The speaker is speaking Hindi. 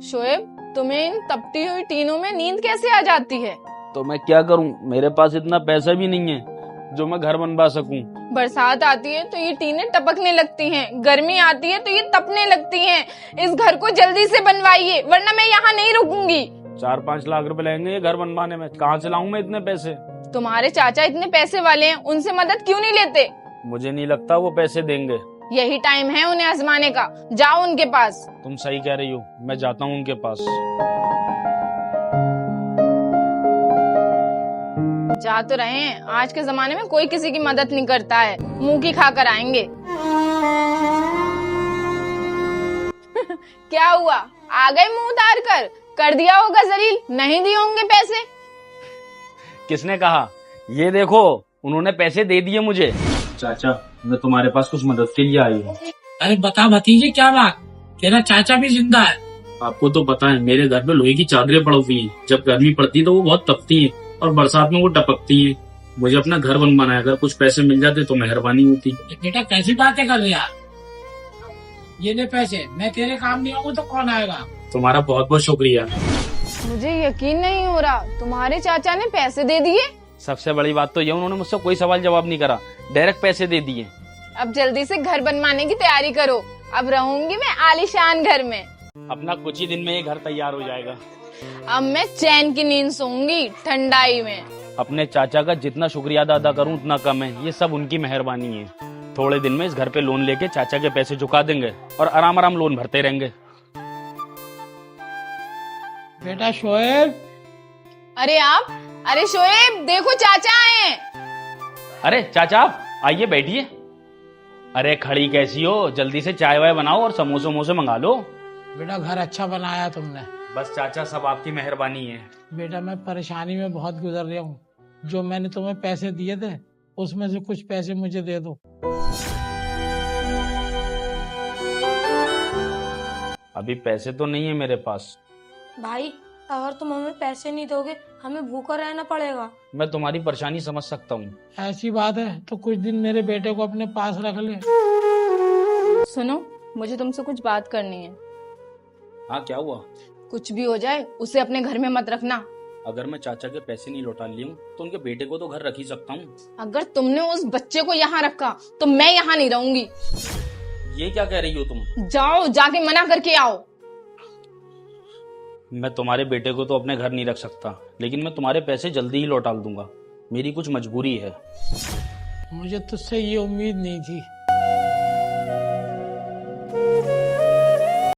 शोएब, तुम्हें इन तपती हुई टीनों में नींद कैसे आ जाती है? तो मैं क्या करूं, मेरे पास इतना पैसा भी नहीं है जो मैं घर बनवा सकूं। बरसात आती है तो ये टीनें टपकने लगती हैं, गर्मी आती है तो ये तपने लगती हैं। इस घर को जल्दी से बनवाइए वरना मैं यहाँ नहीं रुकूंगी। 4-5 लाख रुपए लगेंगे ये घर बनवाने में, कहाँ से लाऊं मैं इतने पैसे? तुम्हारे चाचा इतने पैसे वाले हैं, उनसे मदद क्यों नहीं लेते? मुझे नहीं लगता वो पैसे देंगे। यही टाइम है उन्हें आजमाने का, जाओ उनके पास। तुम सही कह रही हो, मैं जाता हूँ उनके पास। जा तो रहे हैं, आज के जमाने में कोई किसी की मदद नहीं करता है, मुंह की खा कर आएंगे। क्या हुआ, आ गए मुंह उतार कर दिया होगा जलील, नहीं दिए होंगे पैसे। किसने कहा? ये देखो, उन्होंने पैसे दे दिए मुझे। चाचा, मैं तुम्हारे पास कुछ मदद के लिए आई हूँ। अरे बता भतीजे, क्या बात? तेरा चाचा भी जिंदा है? आपको तो पता है मेरे घर पे लोहे की चादरें पड़ी हुई हैं। जब गर्मी पड़ती है तो वो बहुत तपती है और बरसात में वो टपकती है। मुझे अपना घर बनवाना है, अगर कुछ पैसे मिल जाते तो मेहरबानी होती। बेटा कैसी बातें कर रहे यार, ये ले पैसे, मैं तेरे काम नहीं आऊंगा तो कौन आएगा? तुम्हारा बहुत बहुत शुक्रिया। मुझे यकीन नहीं हो रहा, तुम्हारे चाचा ने पैसे दे दिए? सबसे बड़ी बात तो ये, उन्होंने मुझसे कोई सवाल जवाब नहीं करा, डायरेक्ट पैसे दे दिए। अब जल्दी से घर बनवाने की तैयारी करो, अब रहूंगी मैं आलीशान घर में। अपना कुछ ही दिन में ये घर तैयार हो जाएगा। अब मैं चैन की नींद सोऊंगी ठंडाई में। अपने चाचा का जितना शुक्रिया अदा करूं उतना कम है, ये सब उनकी मेहरबानी है। थोड़े दिन में इस घर पे लोन लेके चाचा के पैसे चुका देंगे और आराम आराम लोन भरते रहेंगे। बेटा शोएब। अरे शोएब, देखो चाचा आए हैं। अरे चाचा, आप आइए बैठिए। अरे खड़ी कैसी हो, जल्दी से चाय वाय बनाओ और समोसे वमोसे मंगा लो। बेटा घर अच्छा बनाया तुमने। बस चाचा, सब आपकी मेहरबानी है। बेटा मैं परेशानी में बहुत गुजर रहा हूँ, जो मैंने तुम्हें पैसे दिए थे उसमें से कुछ पैसे मुझे दे दो। अभी पैसे तो नहीं है मेरे पास। भाई अगर तुम हमें पैसे नहीं दोगे हमें भूखा रहना पड़ेगा। मैं तुम्हारी परेशानी समझ सकता हूँ। ऐसी बात है तो कुछ दिन मेरे बेटे को अपने पास रख ले। सुनो, मुझे तुमसे कुछ बात करनी है। हाँ, क्या हुआ? कुछ भी हो जाए उसे अपने घर में मत रखना। अगर मैं चाचा के पैसे नहीं लौटा लिया तो उनके बेटे को तो घर रख ही सकता हूँ। अगर तुमने उस बच्चे को यहाँ रखा तो मैं यहाँ नहीं रहूंगी। ये क्या कह रही हो तुम? जाओ, जाके मना करके आओ। मैं तुम्हारे बेटे को तो अपने घर नहीं रख सकता, लेकिन मैं तुम्हारे पैसे जल्दी ही लौटा दूंगा। मेरी कुछ मजबूरी है। मुझे तुझसे ये उम्मीद नहीं थी।